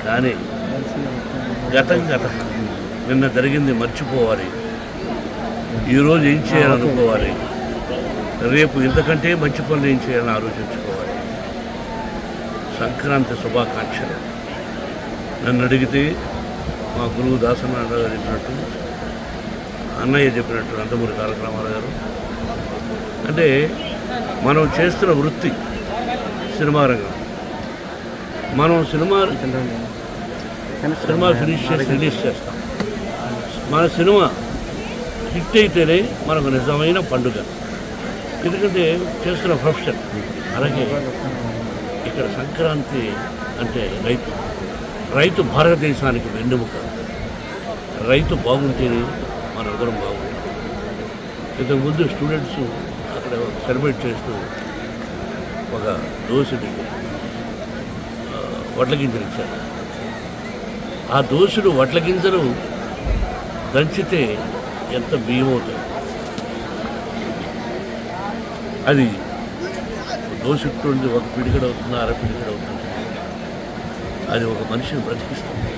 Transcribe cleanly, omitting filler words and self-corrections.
కానీ గతం నిన్న జరిగింది మర్చిపోవాలి. ఈరోజు ఏం చేయాలనుకోవాలి, రేపు ఇంతకంటే మంచి పనులు ఏం చేయాలని ఆలోచించుకోవాలి. సంక్రాంతి శుభాకాంక్షలు. నన్ను అడిగితే మా గురువు దాసనారాయణ గారు చెప్పినట్టు, అన్నయ్య చెప్పినట్టు నందమూరి తారక రామారావు గారు, అంటే మనం చేస్తున్న వృత్తి సినిమా రంగం. మనం సినిమా ఫినిష్ చేసి రిలీజ్ చేస్తాం. మన సినిమా హిట్ అయితేనే మనకు నిజమైన పండుగ, ఎందుకంటే చేస్తున్న ప్రొఫెషన్. అలాగే ఇక్కడ సంక్రాంతి అంటే రైతు భారతదేశానికి వెన్నెముక. రైతు బాగుంటేనే మన అందరం బాగుంటాం. ఇంతకుముందు స్టూడెంట్స్ అక్కడ సెలబ్రేట్ చేస్తూ ఒక దోశని వడ్ల గింజలు ఇచ్చారు. ఆ దోశలు వడ్ల గింజలు దంచితే ఎంత బియ్యం అవుతుంది. అది దోశ ఒక పిడికడ అవుతుంది, అర పిడికడ అవుతుంది. అది ఒక మనిషిని బ్రతికిస్తుంది.